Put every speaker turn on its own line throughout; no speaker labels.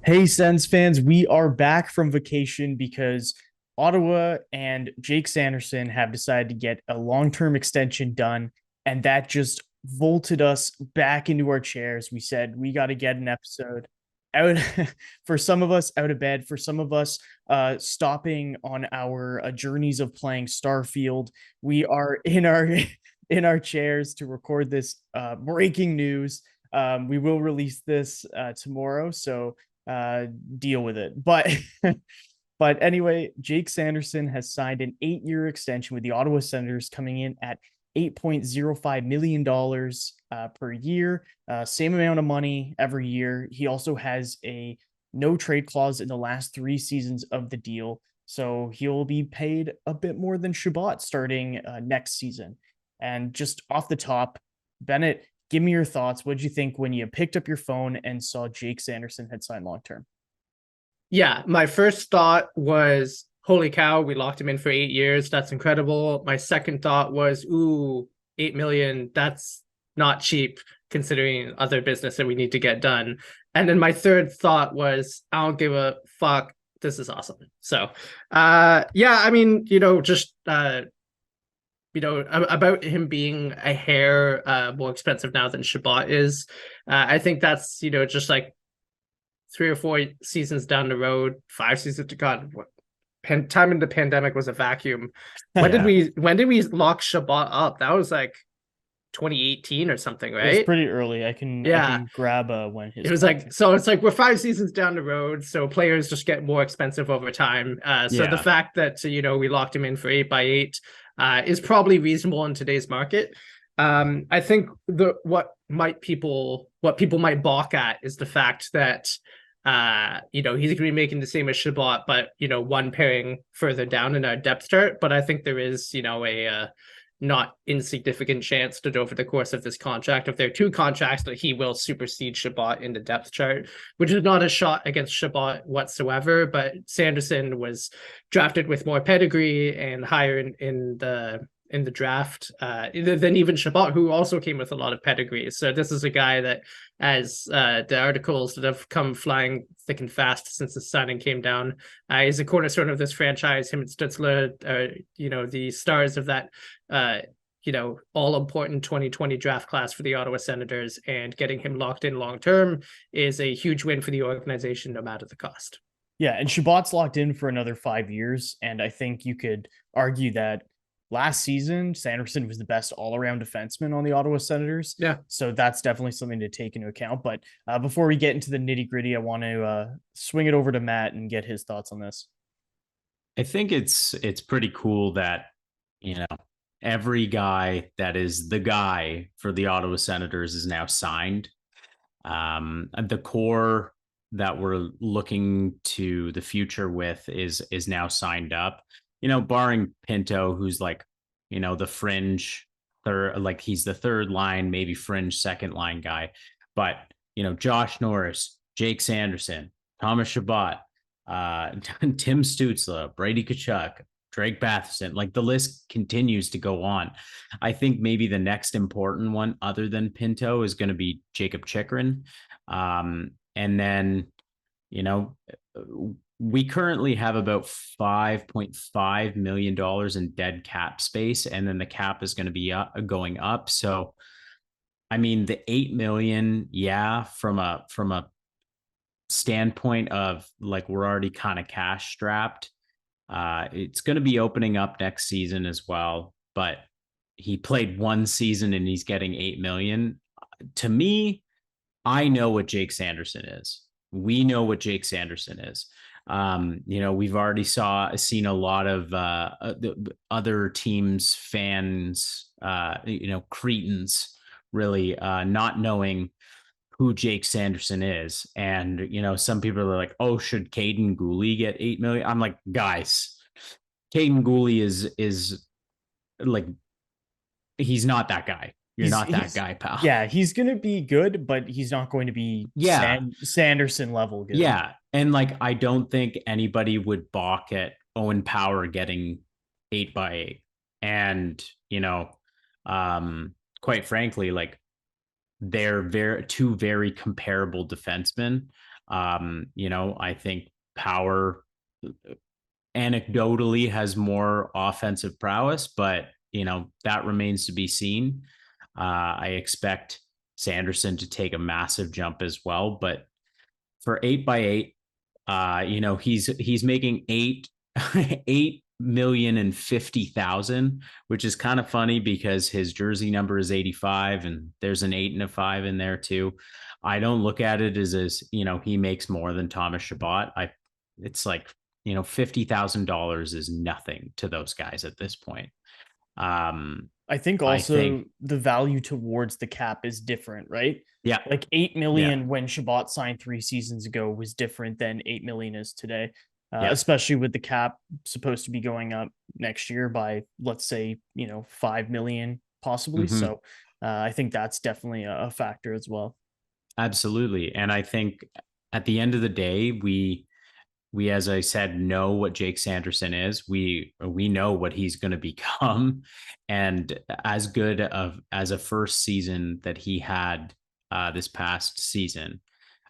Hey, Sens fans, we are back from vacation because Ottawa and Jake Sanderson have decided to get a long-term extension done, and that just vaulted us back into our chairs. We said we got to get an episode out for some of us out of bed, for some of us stopping on our journeys of playing Starfield. We are in our in our chairs to record this breaking news. We will release this tomorrow, so uh deal with it. But anyway, Jake Sanderson has signed an 8-year extension with the Ottawa Senators, coming in at $8.05 million per year, same amount of money every year. He also has a no trade clause in the last 3 seasons of the deal, so he'll be paid a bit more than Shabbat starting next season. And just off the top, Bennett, give me your thoughts. What did you think when you picked up your phone and saw Jake Sanderson had signed long term?
Yeah, my first thought was, holy cow, we locked him in for 8 years. That's incredible. My second thought was, ooh, 8 million, that's not cheap considering other business that we need to get done. And then my third thought was, I don't give a fuck. This is awesome. So, yeah, I mean, just about him being a hair more expensive now than Shabbat is. I think that's, just like 3 or 4 seasons down the road, 5 seasons to God. Time in the pandemic was a vacuum. When did
Yeah,
we lock Shabbat up? That was like 2018 or something,
it was
right?
pretty early. I
Yeah.
can grab when
It
his
was like
contract.
so it's like we're 5 seasons down the road, so players just get more expensive over time. So the
Yeah,
fact that we locked him in for 8 by 8 is probably reasonable in today's market. I think the what people might balk at is the fact that he's gonna be making the same as Shabbat, but one pairing further down in our depth chart. But I think there is, a not insignificant chance that over the course of this contract, if there are two contracts, that he will supersede Shabbat in the depth chart, which is not a shot against Shabbat whatsoever. But Sanderson was drafted with more pedigree and higher in the draft than even Shabbat, who also came with a lot of pedigree. So this is a guy that, as the articles that have come flying thick and fast since the signing came down, is a cornerstone of this franchise. Him and Stutzler are, the stars of that, all important 2020 draft class for the Ottawa Senators, and getting him locked in long term is a huge win for the organization, no matter the cost.
yeah, and Shabbat's locked in for another 5 years, and I think you could argue that last season Sanderson was the best all-around defenseman on the Ottawa Senators.
Yeah.
So that's definitely something to take into account. But before we get into the nitty gritty, I want to swing it over to Matt and get his thoughts on this.
I think it's pretty cool that, you know, every guy that is the guy for the Ottawa Senators is now signed. The core that we're looking to the future with is now signed up. Barring Pinto, who's like, the fringe third, like he's the third line, maybe fringe second line guy. But Josh Norris, Jake Sanderson, Thomas Chabot, Tim Stutzla, Brady Kachuk, Drake Batherson, like the list continues to go on. I think maybe the next important one, other than Pinto, is going to be Jacob Chikrin. And then, you know, we currently have about $5.5 million in dead cap space, and then the cap is going to be going up. So, I mean, the 8 million, yeah, from a standpoint of like we're already kind of cash strapped. It's going to be opening up next season as well, but he played one season and he's getting 8 million. To me, I know what Jake Sanderson is. We know what Jake Sanderson is. We've already seen a lot of the other teams, fans, cretins really not knowing who Jake Sanderson is. And, some people are like, oh, should Caden Gooley get 8 million? I'm like, guys, Caden Gooley is like, he's not that guy. You're
He's
not that
he's
guy, pal.
Yeah, he's gonna be good, but he's not going to be
Yeah.
Sanderson level good.
Yeah. And like, I don't think anybody would balk at Owen Power getting 8 by 8. And, quite frankly, like, they're two very comparable defensemen. I think Power anecdotally has more offensive prowess, but that remains to be seen. I expect Sanderson to take a massive jump as well, but for 8x8, he's making 8,050,000, which is kind of funny because his jersey number is 85 and there's an 8 and a 5 in there too. I don't look at it as he makes more than Thomas Chabot. It's like, $50,000 is nothing to those guys at this point.
I think also the value towards the cap is different, right?
Yeah.
Like 8 million when Chabot signed 3 seasons ago was different than 8 million is today. Especially with the cap supposed to be going up next year by, let's say, 5 million possibly. Mm-hmm. So I think that's definitely a factor as well.
Absolutely. And I think at the end of the day, we, as I said, know what Jake Sanderson is. We know what he's going to become. And as good as a first season that he had this past season,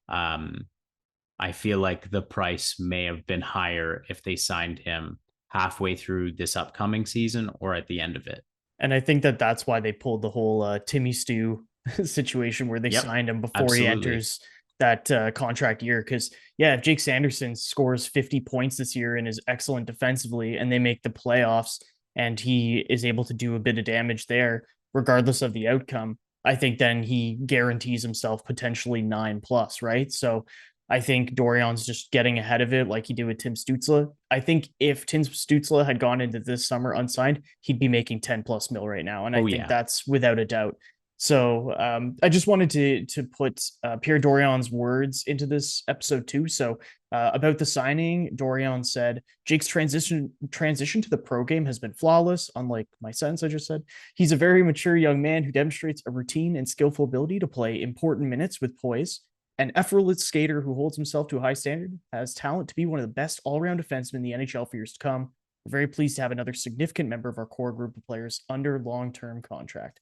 I feel like the price may have been higher if they signed him halfway through this upcoming season or at the end of it.
And I think that's why they pulled the whole Timmy Stu situation where they signed him before he enters that contract year. Because, if Jake Sanderson scores 50 points this year and is excellent defensively and they make the playoffs and he is able to do a bit of damage there, regardless of the outcome, I think then he guarantees himself potentially 9+, right? So I think Dorian's just getting ahead of it like he did with Tim Stützle. I think if Tim Stützle had gone into this summer unsigned, he'd be making 10+ mil right now. And I think that's without a doubt. So I just wanted to put Pierre Dorian's words into this episode too. So about the signing, Dorian said, Jake's transition to the pro game has been flawless, unlike my sentence I just said. He's a very mature young man who demonstrates a routine and skillful ability to play important minutes with poise. An effortless skater who holds himself to a high standard, has talent to be one of the best all-around defensemen in the NHL for years to come. We're very pleased to have another significant member of our core group of players under long-term contract.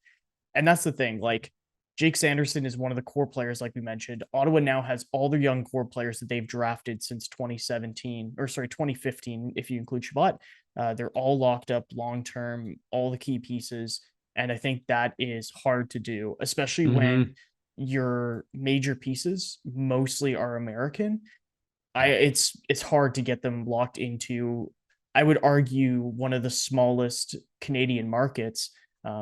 And that's the thing, like Jake Sanderson is one of the core players, like we mentioned. Ottawa now has all their young core players that they've drafted since 2015, if you include Chabot. They're all locked up long-term, all the key pieces. And I think that is hard to do, especially when your major pieces mostly are American. It's hard to get them locked into, I would argue, one of the smallest Canadian markets.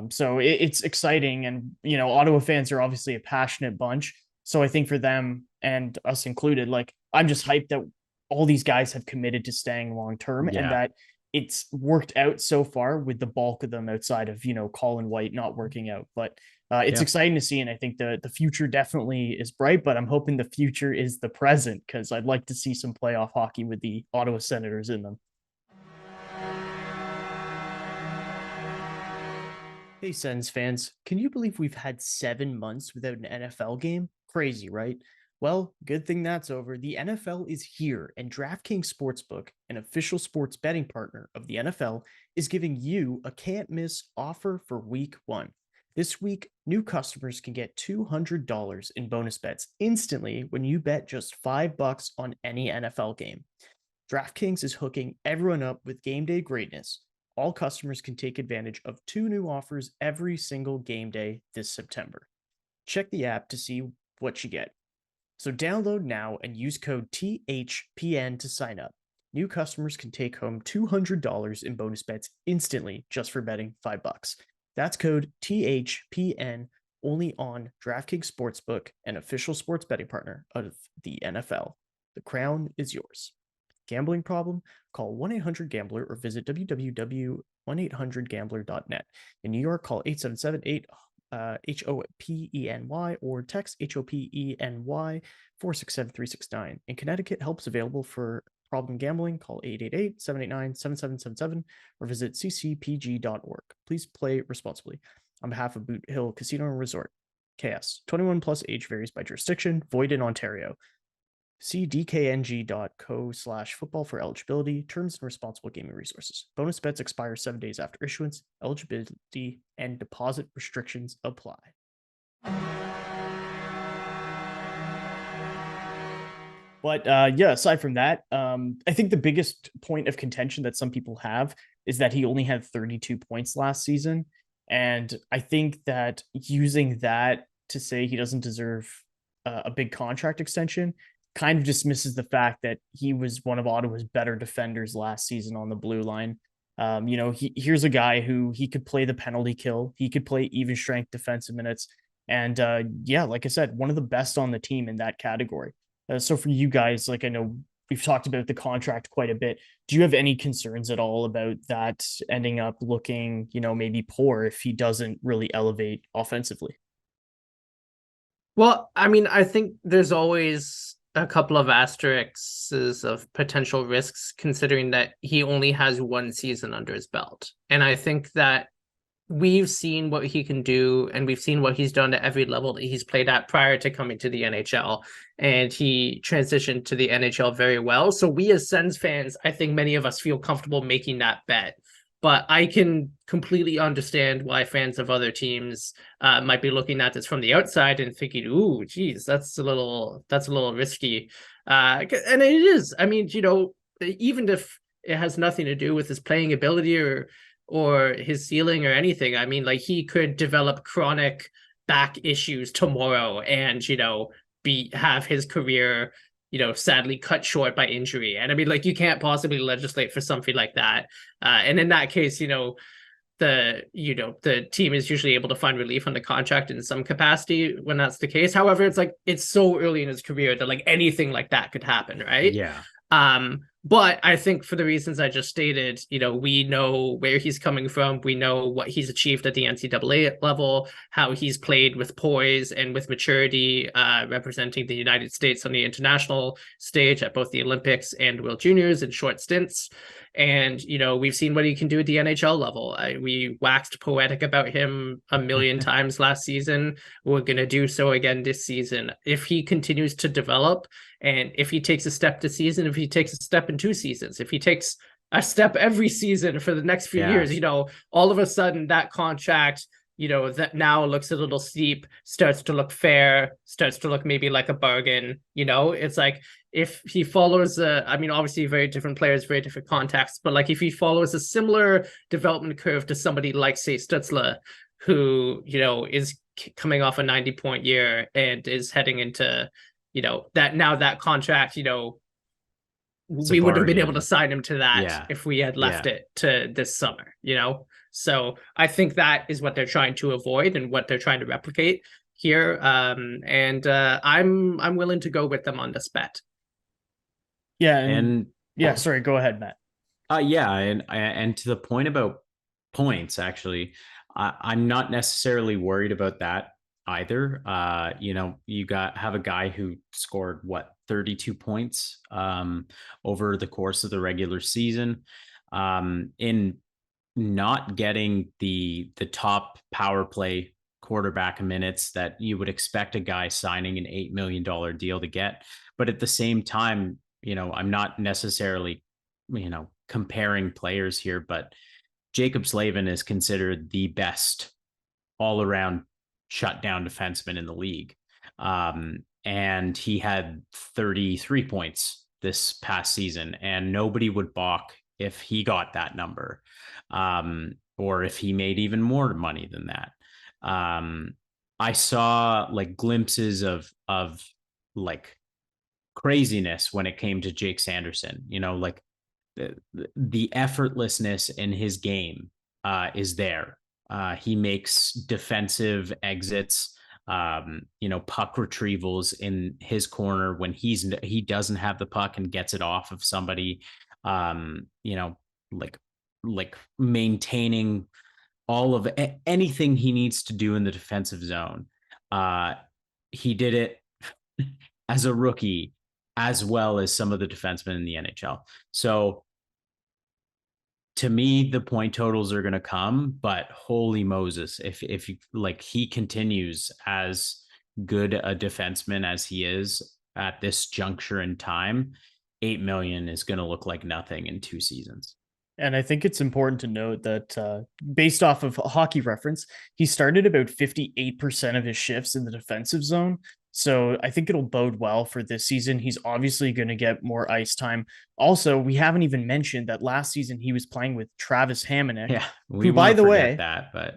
So it's exciting, and Ottawa fans are obviously a passionate bunch. So I think for them and us included, like I'm just hyped that all these guys have committed to staying long term, and that it's worked out so far with the bulk of them outside of Colin White not working out. But it's exciting to see, and I think the future definitely is bright, but I'm hoping the future is the present, because I'd like to see some playoff hockey with the Ottawa Senators in them. Hey, Sens fans, can you believe we've had 7 months without an NFL game? Crazy, right? Well, good thing that's over. The NFL is here, and DraftKings Sportsbook, an official sports betting partner of the NFL, is giving you a can't-miss offer for Week 1. This week, new customers can get $200 in bonus bets instantly when you bet just $5 on any NFL game. DraftKings is hooking everyone up with game day greatness. All customers can take advantage of 2 new offers every single game day this September. Check the app to see what you get. So download now and use code THPN to sign up. New customers can take home $200 in bonus bets instantly just for betting $5. That's code THPN only on DraftKings Sportsbook, an official sports betting partner of the NFL. The crown is yours. Gambling problem? Call 1-800-GAMBLER or visit www.1800gambler.net. In New York, call 877-8-HOPENY or text HOPENY 467-369. In Connecticut, help's available for problem gambling. Call 888-789-7777 or visit ccpg.org. Please play responsibly. On behalf of Boot Hill Casino and Resort, KS. 21 plus, age varies by jurisdiction, void in Ontario. See dkng.co/football for eligibility, terms, and responsible gaming resources. Bonus bets expire 7 days after issuance. Eligibility and deposit restrictions apply. But yeah, aside from that, I think the biggest point of contention that some people have is that he only had 32 points last season. And I think that using that to say he doesn't deserve a big contract extension kind of dismisses the fact that he was one of Ottawa's better defenders last season on the blue line. Here's a guy who he could play the penalty kill, he could play even strength defensive minutes. And yeah, like I said, one of the best on the team in that category. So for you guys, like I know we've talked about the contract quite a bit. Do you have any concerns at all about that ending up looking, maybe poor if he doesn't really elevate offensively?
Well, I mean, I think there's always a couple of asterisks of potential risks considering that he only has one season under his belt. And I think that we've seen what he can do, and we've seen what he's done at every level that he's played at prior to coming to the NHL. And he transitioned to the NHL very well. So we as Sens fans, I think many of us feel comfortable making that bet. But I can completely understand why fans of other teams might be looking at this from the outside and thinking, "Ooh, geez, that's a little risky." And it is. I mean, even if it has nothing to do with his playing ability or his ceiling or anything, I mean, like he could develop chronic back issues tomorrow, and have his career sadly cut short by injury. And I mean, like, you can't possibly legislate for something like that. And in that case, the team is usually able to find relief on the contract in some capacity when that's the case. However, it's so early in his career that like anything like that could happen, right?
Yeah.
But I think for the reasons I just stated, we know where he's coming from. We know what he's achieved at the NCAA level, how he's played with poise and with maturity, representing the United States on the international stage at both the Olympics and World Juniors in short stints. And, we've seen what he can do at the NHL level. We waxed poetic about him a million times last season. We're going to do so again this season. If he continues to develop, and if he takes a step this season, if he takes a step in 2 seasons, if he takes a step every season for the next few years, all of a sudden that contract, that now looks a little steep, starts to look fair, starts to look maybe like a bargain. It's like, if he follows obviously very different players, very different contexts, but like if he follows a similar development curve to somebody like, say, Stützle, who, is coming off a 90-point year and is heading into, that contract, we would have been able to sign him to that if we had left it to this summer, So I think that is what they're trying to avoid and what they're trying to replicate here. I'm willing to go with them on this bet.
Yeah. And yeah, sorry, go ahead, Matt.
And to the point about points, actually, I'm not necessarily worried about that either. You have a guy who scored 32 points over the course of the regular season, in not getting the top power play quarterback minutes that you would expect a guy signing an $8 million deal to get. But at the same time, I'm not necessarily, comparing players here, but Jacob Slavin is considered the best all-around shutdown defenseman in the league. And he had 33 points this past season, and nobody would balk if he got that number, or if he made even more money than that. I saw like glimpses of like craziness when it came to Jake Sanderson, like the effortlessness in his game is there. He makes defensive exits, puck retrievals in his corner when he doesn't have the puck and gets it off of somebody, like maintaining all of anything he needs to do in the defensive zone. He did it as a rookie as well as some of the defensemen in the NHL. So to me, the point totals are going to come, but holy Moses, if he continues as good a defenseman as he is at this juncture in time, 8 million is going to look like nothing in 2 seasons.
And I think it's important to note that based off of Hockey Reference, he started about 58% of his shifts in the defensive zone. So I think it'll bode well for this season. He's obviously going to get more ice time. Also, we haven't even mentioned that last season he was playing with Travis Hamonic,
Yeah, we
who, by
won't
the
forget
way,
that, but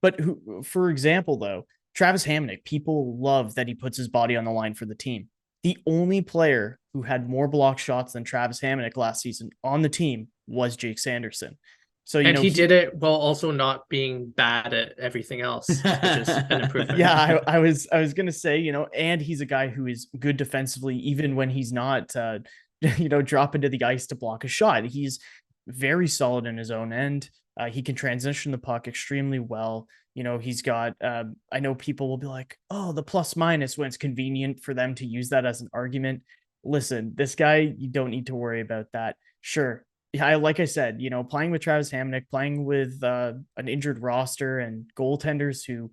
but who, for example, though, Travis Hamonic, people love that he puts his body on the line for the team. The only player who had more block shots than Travis Hamonic last season on the team was Jake Sanderson. So,
And he did it while also not being bad at everything else, which is an improvement.
Yeah, I was gonna say, and he's a guy who is good defensively, even when he's not dropping to the ice to block a shot. He's very solid in his own end. He can transition the puck extremely well. He's got I know people will be like, oh, the plus minus, when it's convenient for them to use that as an argument. Listen, this guy, you don't need to worry about that. Sure. Yeah, like I said, playing with Travis Hamonic, playing with an injured roster and goaltenders who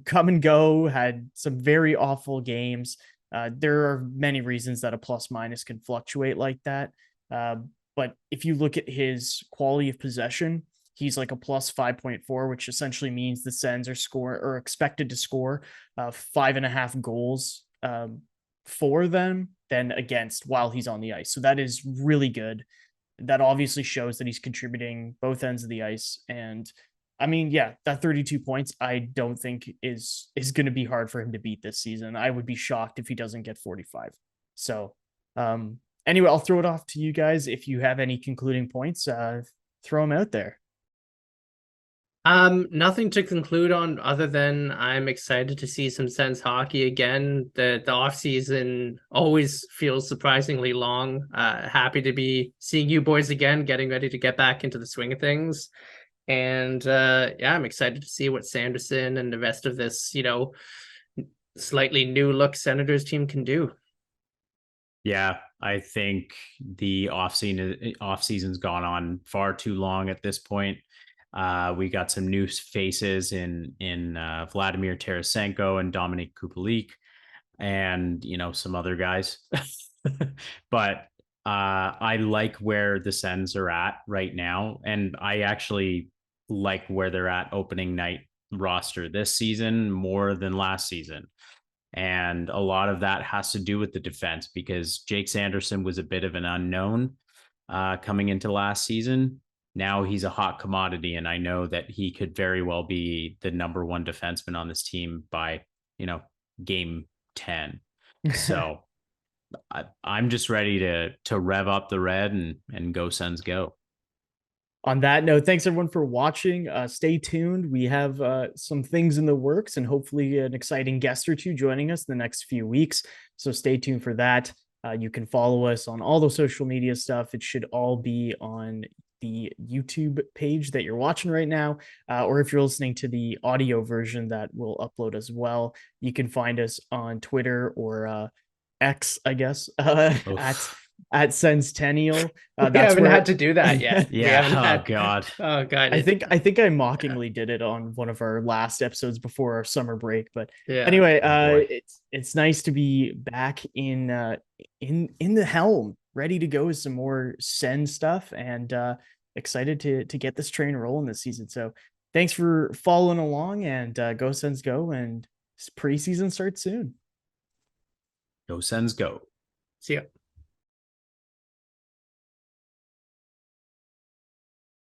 come and go, had some very awful games. There are many reasons that a plus minus can fluctuate like that. But if you look at his quality of possession, he's like a plus 5.4, which essentially means the Sens are expected to score 5.5 goals for them than against while he's on the ice. So that is really good. That obviously shows that he's contributing both ends of the ice. And I mean, yeah, that 32 points, I don't think is going to be hard for him to beat this season. I would be shocked if he doesn't get 45. So anyway, I'll throw it off to you guys. If you have any concluding points, throw them out there.
Nothing to conclude on other than I'm excited to see some Sens hockey again. The off season always feels surprisingly long. Happy to be seeing you boys again, getting ready to get back into the swing of things. And yeah, I'm excited to see what Sanderson and the rest of this, slightly new look Senators team can do.
yeah, I think the off season's gone on far too long at this point. We got some new faces in Vladimir Tarasenko and Dominic Kupelik, and some other guys. But I like where the Sens are at right now, and I actually like where they're at opening night roster this season more than last season. And a lot of that has to do with the defense, because Jake Sanderson was a bit of an unknown coming into last season. Now he's a hot commodity, and I know that he could very well be the number one defenseman on this team by, game 10. So I'm just ready to rev up the red and go Sens go.
On that note, thanks everyone for watching. Stay tuned. We have some things in the works and hopefully an exciting guest or two joining us in the next few weeks. So stay tuned for that. You can follow us on all the social media stuff. It should all be on the YouTube page that you're watching right now, or if you're listening to the audio version that we'll upload as well, you can find us on Twitter or X, I guess, at Senstennial.
We haven't had to do that yet.
Yeah. God.
Oh God.
I think I mockingly did it on one of our last episodes before our summer break. But
yeah.
Anyway, it's nice to be back in the helm, ready to go with some more Sen stuff, and excited to get this train rolling this season. So thanks for following along, and go Sens go, and preseason starts soon.
Go Sens go.
See ya.